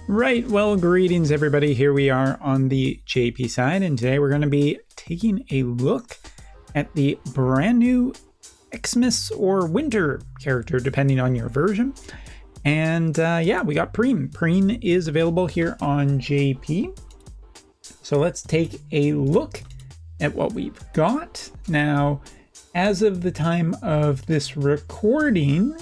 Right, well, greetings everybody. Here we are on the JP side, and today we're going to be taking a look at the brand new Xmas or Winter character, depending on your version. And yeah, we got Perrene. Perrene is available here on JP. So let's take a look at what we've got. Now, as of the time of this recording,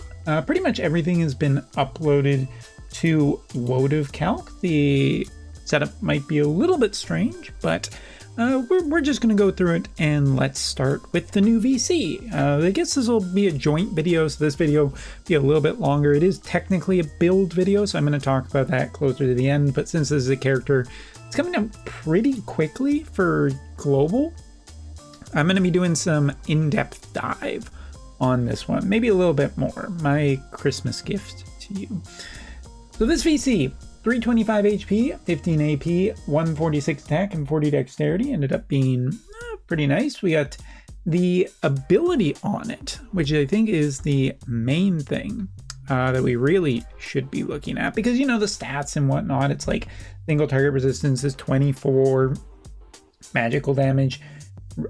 pretty much everything has been uploaded to Wotv Calc. The setup might be a little bit strange, but we're just going to go through it, and let's start with the new VC. I guess this will be a joint video, so this video will be a little bit longer. It is technically a build video, so I'm going to talk about that closer to the end, but since this is a character it's coming out pretty quickly for global, I'm going to be doing some in-depth dive on this one, maybe a little bit more. My Christmas gift to you. So this VC, 325 HP, 15 AP, 146 attack, and 40 dexterity, ended up being pretty nice. We got the ability on it, which I think is the main thing that we really should be looking at, because you know the stats and whatnot. It's like single target resistance is 24, magical damage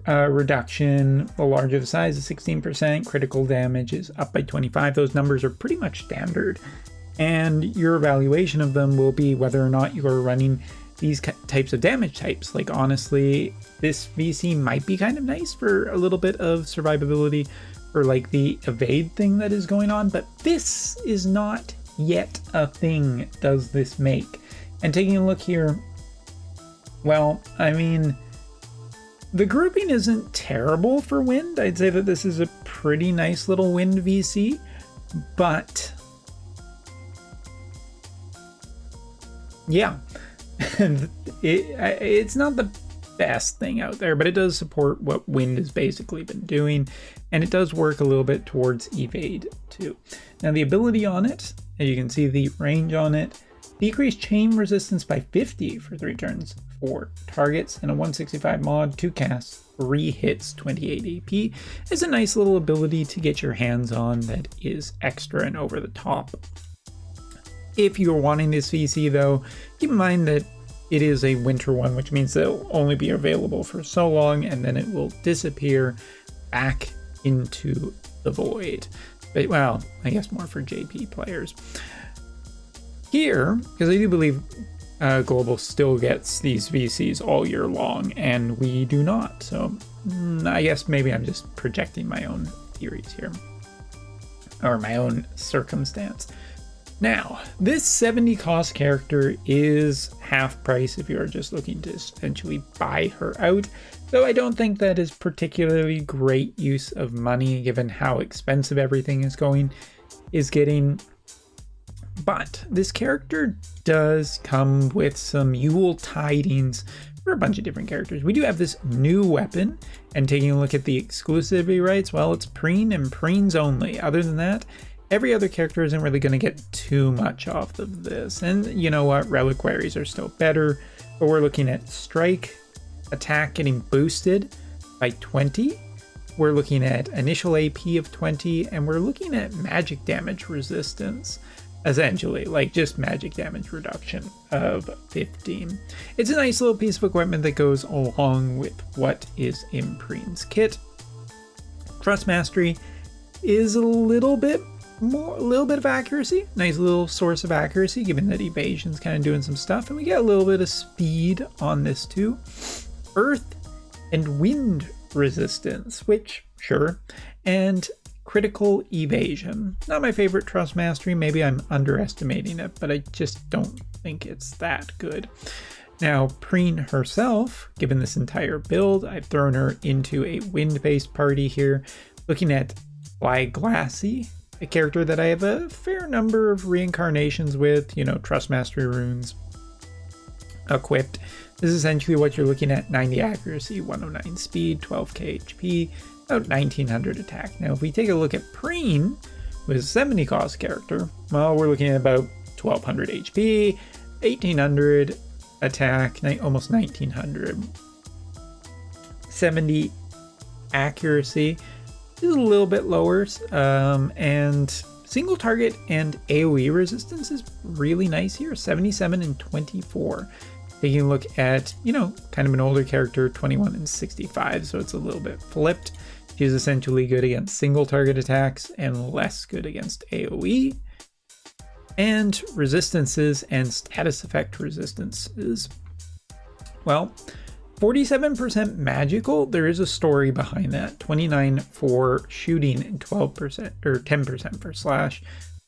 reduction, the larger the size is 16%, critical damage is up by 25. Those numbers are pretty much standard. And your evaluation of them will be whether or not you're running these types of damage types. Like, honestly, this VC might be kind of nice for a little bit of survivability or like the evade thing that is going on, but this is not yet a thing does this make. And taking a look here, well, I mean, the grouping isn't terrible for wind. I'd say that this is a pretty nice little wind VC, but yeah, it's not the best thing out there, but it does support what wind has basically been doing, and it does work a little bit towards evade too. Now the ability on it, as you can see, the range on it, decreased chain resistance by 50 for 3 turns, 4 targets, and a 165 mod, 2 casts, 3 hits, 28 AP is a nice little ability to get your hands on that is extra and over the top. If you're wanting this VC though, keep in mind that it is a winter one, which means they'll only be available for so long and then it will disappear back into the void. But, well, I guess more for JP players. Here, because I do believe Global still gets these VCs all year long, and we do not. So I guess maybe I'm just projecting my own theories here, or my own circumstance. Now, this 70 cost character is half price if you're just looking to essentially buy her out, though I don't think that is particularly great use of money given how expensive everything is getting. But this character does come with some Yule tidings for a bunch of different characters. We do have this new weapon, and taking a look at the exclusivity rights, well, it's Perrene and Perrene's only. Other than that, every other character isn't really going to get too much off of this. And you know what? Reliquaries are still better, but we're looking at strike, attack getting boosted by 20. We're looking at initial AP of 20, and we're looking at magic damage resistance. Essentially, like just magic damage reduction of 15. It's a nice little piece of equipment that goes along with what is in Perrene's kit. Trust Mastery is a little bit of accuracy. Nice little source of accuracy, given that evasion's kind of doing some stuff, and we get a little bit of speed on this too. Earth and wind resistance, which sure, and critical evasion. Not my favorite Trust Mastery. Maybe I'm underestimating it, but I just don't think it's that good. Now, Perrene herself, given this entire build, I've thrown her into a wind-based party here, looking at Fly Glassy, a character that I have a fair number of reincarnations with, you know, Trust Mastery runes equipped. This is essentially what you're looking at: 90 accuracy, 109 speed, 12k HP, about 1900 attack. Now, if we take a look at Perrene, with a 70 cost character, well, we're looking at about 1200 HP, 1800 attack, almost 1900. 70 accuracy is a little bit lower, and single target and AoE resistance is really nice here, 77 and 24. Taking a look at, you know, kind of an older character, 21 and 65, so it's a little bit flipped. She's essentially good against single target attacks and less good against AoE. And resistances and status effect resistances. Well, 47% magical. There is a story behind that. 29 for shooting and 12% or 10% for slash.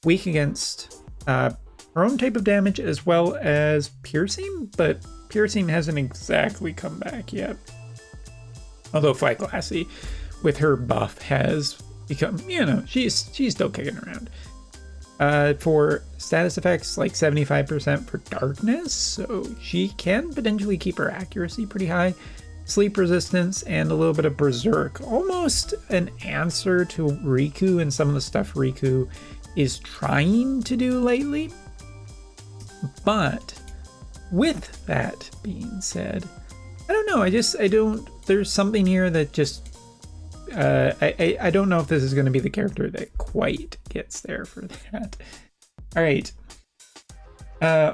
Weak against her own type of damage as well as piercing, but piercing hasn't exactly come back yet. Although Fly Glassy, with her buff, has become, you know, she's still kicking around. For status effects, like 75% for darkness, so she can potentially keep her accuracy pretty high. Sleep resistance and a little bit of berserk, almost an answer to Riku and some of the stuff Riku is trying to do lately. But with that being said, I don't know, there's something here that just I don't know if this is going to be the character that quite gets there for that. All right.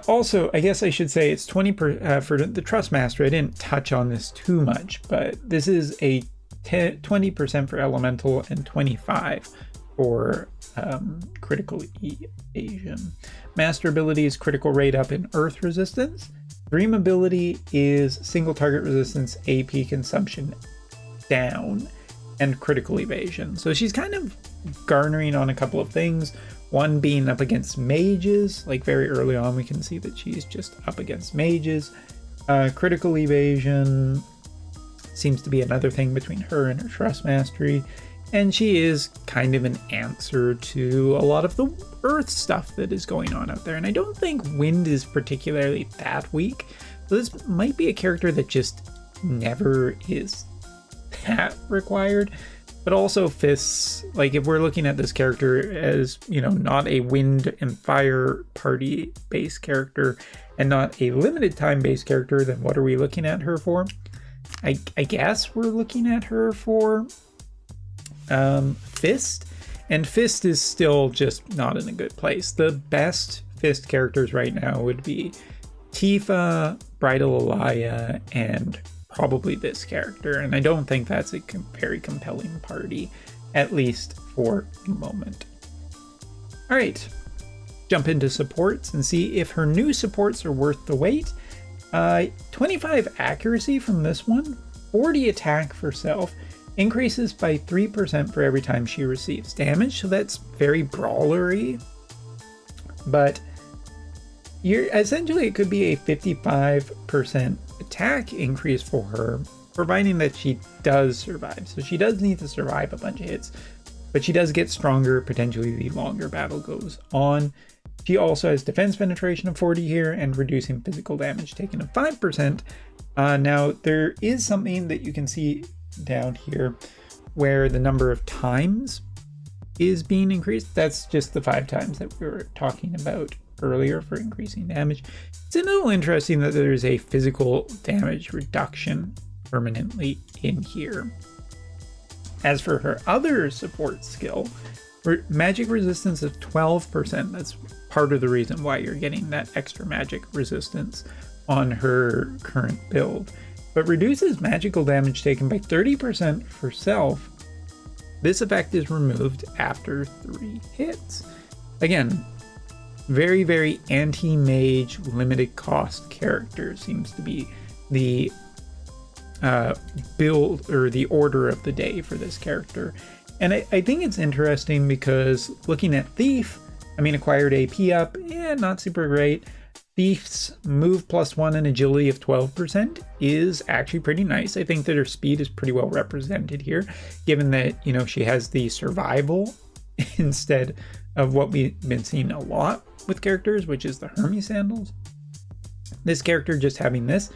Also, I guess I should say it's 20 for the Trust Master. I didn't touch on this too much, but this is a 20% for Elemental and 25 for critical evasion. Master ability is critical rate up in Earth resistance. Dream ability is single target resistance, AP consumption down, and critical evasion. So she's kind of garnering on a couple of things. One being up against mages, like very early on we can see that she's just up against mages. Critical evasion seems to be another thing between her and her Trust Mastery. And she is kind of an answer to a lot of the Earth stuff that is going on out there. And I don't think Wind is particularly that weak. So this might be a character that just never is that required. But also Fists, like if we're looking at this character as, you know, not a Wind and Fire party based character and not a limited time based character, then what are we looking at her for? I guess we're looking at her for Fist, and Fist is still just not in a good place. The best Fist characters right now would be Tifa, Bridal Alaya, and probably this character, and I don't think that's a very compelling party, at least for the moment. All right, jump into supports and see if her new supports are worth the wait. 25 accuracy from this one, 40 attack for self, increases by 3% for every time she receives damage, so that's very brawlery. But essentially it could be a 55% attack increase for her, providing that she does survive. So she does need to survive a bunch of hits, but she does get stronger potentially the longer battle goes on. She also has defense penetration of 40 here and reducing physical damage taken of 5%. Now there is something that you can see down here where the number of times is being increased. That's just the 5 times that we were talking about earlier for increasing damage. It's a little interesting that there's a physical damage reduction permanently in here. As for her other support skill, magic resistance of 12%. That's part of the reason why you're getting that extra magic resistance on her current build. But reduces magical damage taken by 30% for self. This effect is removed after 3 hits. Again, very, very anti-mage limited cost character seems to be the build or the order of the day for this character. And I think it's interesting because looking at Thief, I mean, acquired AP up, not super great. Thief's move +1 and agility of 12% is actually pretty nice. I think that her speed is pretty well represented here, given that, you know, she has the survival instead of what we've been seeing a lot with characters, which is the Hermes sandals. This character just having this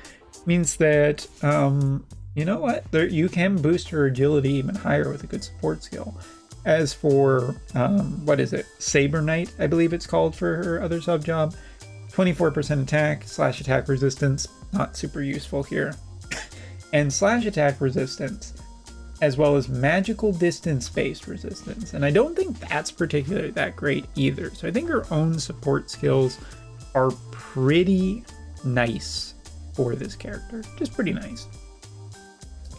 means that, you know what, you can boost her agility even higher with a good support skill. As for, what is it, Saber Knight, I believe it's called for her other sub job, 24% attack, slash attack resistance, not super useful here. And slash attack resistance, as well as magical distance-based resistance. And I don't think that's particularly that great either. So I think her own support skills are pretty nice for this character. Just pretty nice.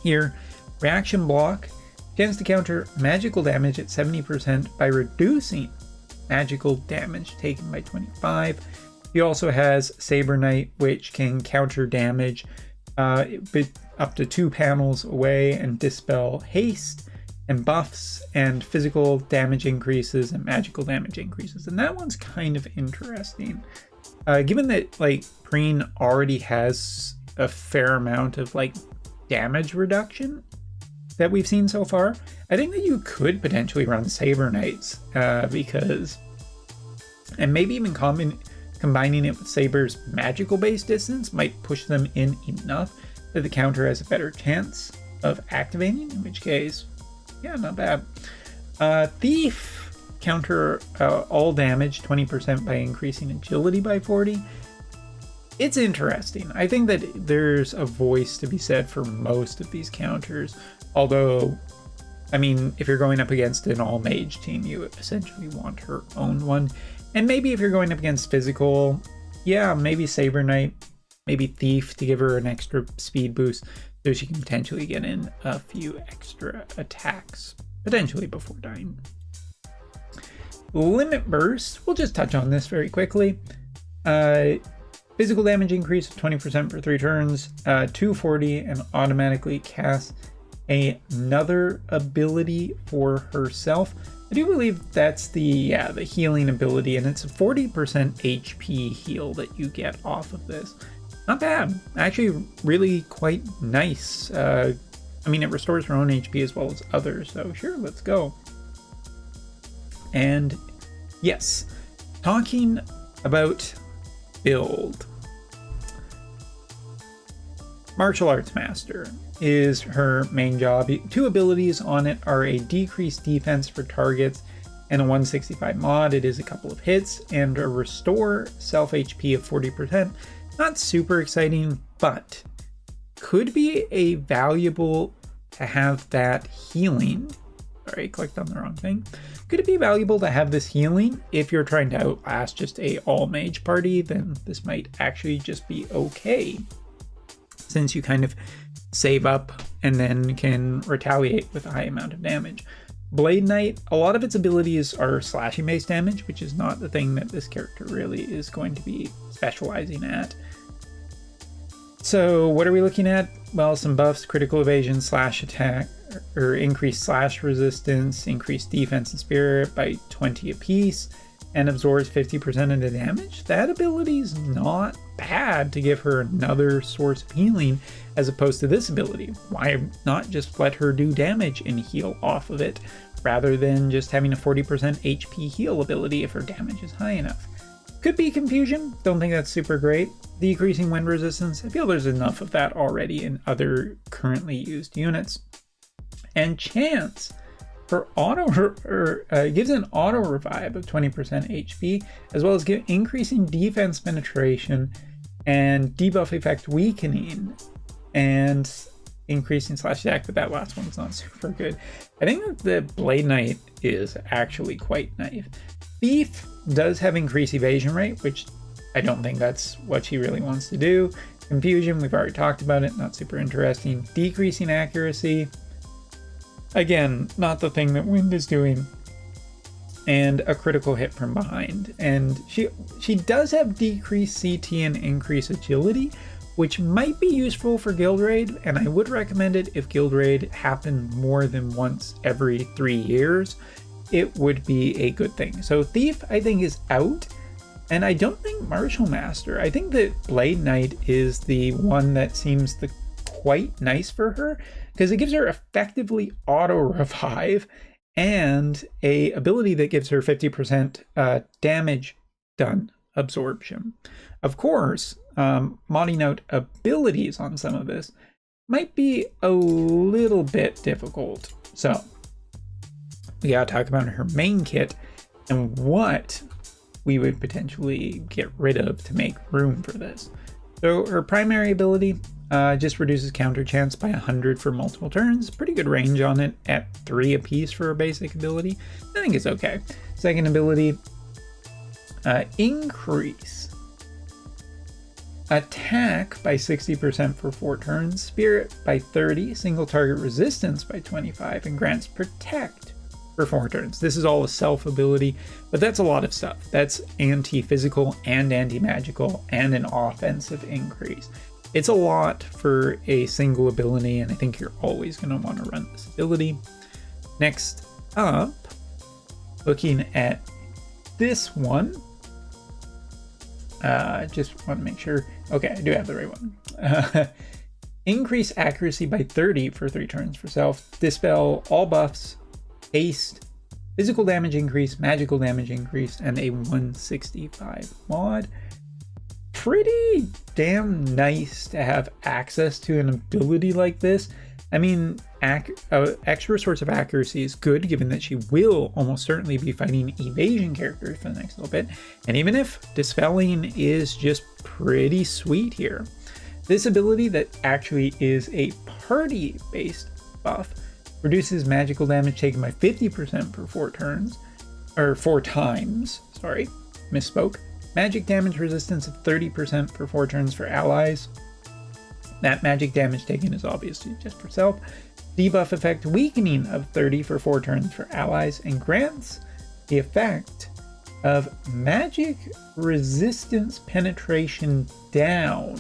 Here, reaction block, chance to counter magical damage at 70% by reducing magical damage taken by 25. He also has Saber Knight, which can counter damage up to 2 panels away and dispel haste and buffs and physical damage increases and magical damage increases. And that one's kind of interesting. Given that like Perrene already has a fair amount of like damage reduction that we've seen so far, I think that you could potentially run Saber Knights because, and maybe even combining it with Saber's magical based distance might push them in enough that the counter has a better chance of activating, in which case, yeah, not bad. Thief, counter all damage 20% by increasing agility by 40. It's interesting. I think that there's a voice to be said for most of these counters, although, I mean, if you're going up against an all mage team, you essentially want her own one. And maybe if you're going up against physical, yeah, maybe Saber Knight, maybe Thief to give her an extra speed boost so she can potentially get in a few extra attacks, potentially before dying. Limit Burst, we'll just touch on this very quickly. Physical damage increase of 20% for 3 turns, 240, and automatically cast another ability for herself. I do believe that's the healing ability, and it's a 40% HP heal that you get off of this. Not bad. Actually, really quite nice. I mean, it restores her own HP as well as others, so sure, let's go. And yes, talking about build. Martial Arts Master is her main job. 2 abilities on it are a decreased defense for targets and a 165 mod. It is a couple of hits and a restore self HP of 40%. Not super exciting, but could be a valuable to have that healing. Sorry, I clicked on the wrong thing. Could it be valuable to have this healing if you're trying to outlast just a all mage party? Then this might actually just be okay, since you kind of save up and then can retaliate with a high amount of damage. Blade Knight, a lot of its abilities are slashing based damage, which is not the thing that this character really is going to be specializing at. So what are we looking at? Well, some buffs: critical evasion, slash attack, or increased slash resistance, increased defense and spirit by 20 apiece, and absorbs 50% of the damage. That ability is not bad to give her another source of healing as opposed to this ability. Why not just let her do damage and heal off of it rather than just having a 40% HP heal ability if her damage is high enough? Could be confusion. Don't think that's super great. Decreasing wind resistance. I feel there's enough of that already in other currently used units. And chance for gives an auto revive of 20% HP, as well as increasing defense penetration and debuff effect weakening and increasing slash attack, but that last one's not super good. I think that the Blade Knight is actually quite nice. Thief does have increased evasion rate, which I don't think that's what she really wants to do. Confusion, we've already talked about it, not super interesting. Decreasing accuracy, again, not the thing that Wind is doing. And a critical hit from behind. And she does have decreased CT and increased agility, which might be useful for Guild Raid, and I would recommend it if Guild Raid happened more than once every 3 years. It would be a good thing. So Thief, I think, is out. And I don't think Martial Master. I think that Blade Knight is the one that seems quite nice for her, because it gives her effectively auto revive and a ability that gives her 50% damage done absorption. Of course, modding out abilities on some of this might be a little bit difficult. So we gotta talk about her main kit and what we would potentially get rid of to make room for this. So her primary ability, Just reduces counter chance by 100 for multiple turns. Pretty good range on it at 3 apiece for a basic ability. I think it's okay. Second ability, increase attack by 60% for 4 turns, spirit by 30, single target resistance by 25, and grants protect for 4 turns. This is all a self ability, but that's a lot of stuff. That's anti-physical and anti-magical and an offensive increase. It's a lot for a single ability, and I think you're always going to want to run this ability. Next up, looking at this one, just want to make sure. Okay, I do have the right one. Increase accuracy by 30 for 3 turns for self. Dispel all buffs, haste, physical damage increase, magical damage increase, and a 165 mod. Pretty damn nice to have access to an ability like this. I mean, extra source of accuracy is good, given that she will almost certainly be fighting evasion characters for the next little bit. And even if dispelling is just pretty sweet here, this ability that actually is a party-based buff reduces magical damage taken by 50% for 4 turns, or 4 times, sorry, misspoke. Magic damage resistance of 30% for 4 turns for allies. That magic damage taken is obviously just for self. Debuff effect weakening of 30 for 4 turns for allies, and grants the effect of magic resistance penetration down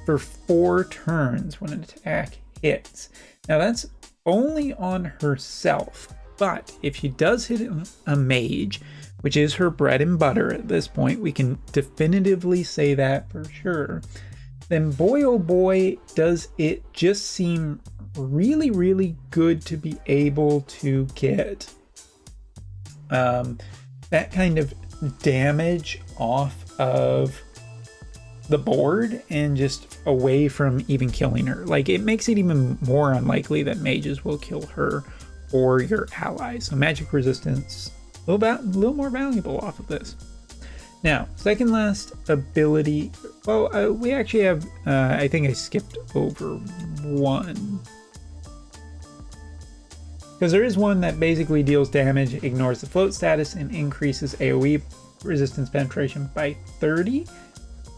for 4 turns when an attack hits. Now that's only on herself, but if she does hit a mage, which is her bread and butter at this point, we can definitively say that for sure, then boy oh boy does it just seem really, really good to be able to get that kind of damage off of the board and just away from even killing her. Like, it makes it even more unlikely that mages will kill her or your allies. So magic resistance, a little more valuable off of this. Now, second last ability. Well, we actually have, I think I skipped over one. Because there is one that basically deals damage, ignores the float status, and increases AoE resistance penetration by 30.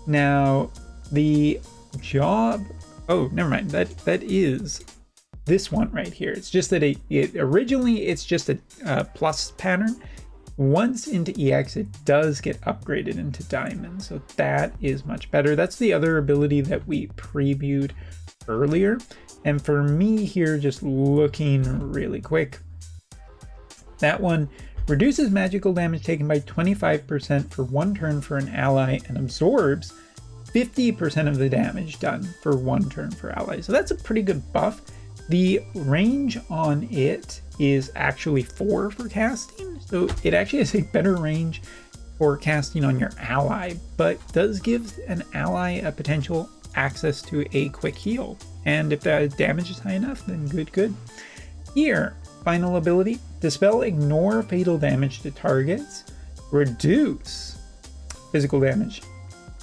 Now, the job... Oh, never mind. That is this one right here. It's just that originally it's just a plus pattern. Once into EX, it does get upgraded into Diamond, so that is much better. That's the other ability that we previewed earlier. And for me here, just looking really quick, that one reduces magical damage taken by 25% for 1 turn for an ally and absorbs 50% of the damage done for 1 turn for allies. So that's a pretty good buff. The range on it is actually 4 for casting, so it actually has a better range for casting on your ally, but does give an ally a potential access to a quick heal. And if the damage is high enough, then good. Here, final ability, dispel ignore fatal damage to targets, reduce physical damage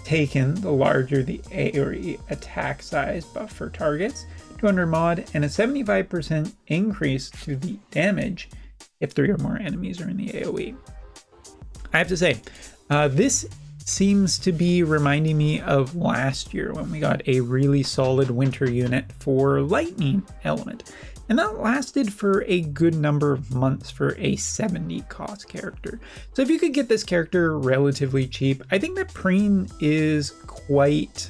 taken the larger the AoE attack size buff for targets, 200 mod, and a 75% increase to the damage if 3 or more enemies are in the AoE. I have to say, this seems to be reminding me of last year when we got a really solid winter unit for lightning element. And that lasted for a good number of months for a 70 cost character. So if you could get this character relatively cheap, I think that Perrene is quite...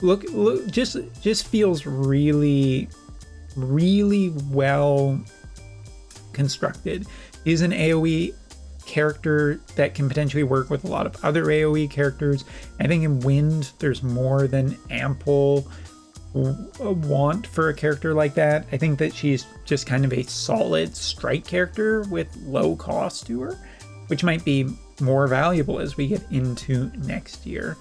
Look, just feels really, really well constructed. Is an AoE character that can potentially work with a lot of other AoE characters. I think in Wind, there's more than ample want for a character like that. I think that she's just kind of a solid strike character with low cost to her, which might be more valuable as we get into next year.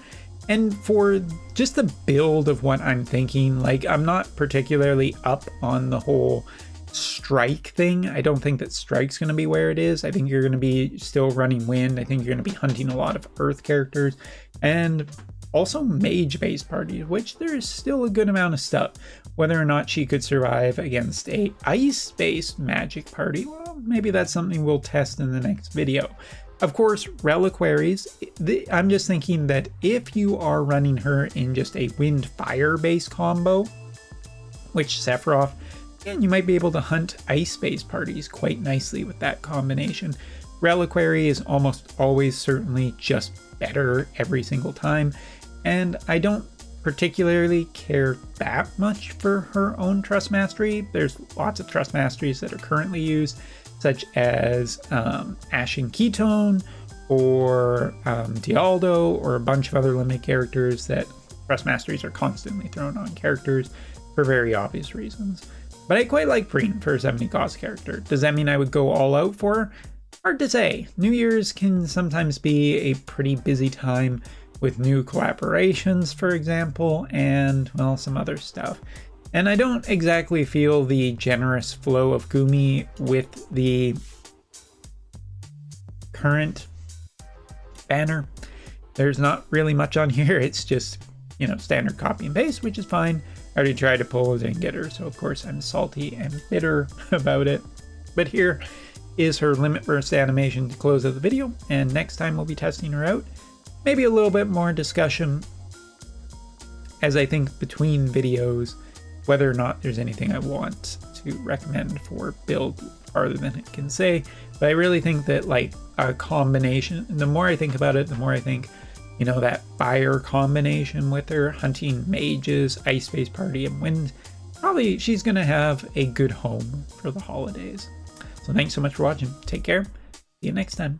And for just the build of what I'm thinking, like, I'm not particularly up on the whole strike thing. I don't think that strike's going to be where it is. I think you're going to be still running Wind. I think you're going to be hunting a lot of earth characters. And Also mage-based parties, which there's still a good amount of stuff. Whether or not she could survive against a ice-based magic party, well, maybe that's something we'll test in the next video. Of course, reliquaries, I'm just thinking that if you are running her in just a wind-fire based combo, which Sephiroth, and you might be able to hunt ice-based parties quite nicely with that combination. Reliquary is almost always certainly just better every single time, and I don't particularly care that much for her own Trust Mastery. There's lots of Trust Masteries that are currently used, such as Ashen Ketone or Dialdo, or a bunch of other limited characters that Trust Masteries are constantly thrown on characters for very obvious reasons. But I quite like Perrene for a 70 cost character. Does that mean I would go all out for her? Hard to say. New Year's can sometimes be a pretty busy time with new collaborations, for example, and, well, some other stuff. And I don't exactly feel the generous flow of Gumi with the current banner. There's not really much on here. It's just, you know, standard copy and paste, which is fine. I already tried to pull it and get her, so of course I'm salty and bitter about it. But here is her limit burst animation to close out the video, and next time we'll be testing her out. Maybe a little bit more discussion, as I think between videos, whether or not there's anything I want to recommend for build farther than it can say. But I really think that, like, a combination, the more I think about it, the more I think, you know, that fire combination with her, hunting mages, ice-based party, and wind, probably she's gonna have a good home for the holidays. So thanks so much for watching. Take care. See you next time.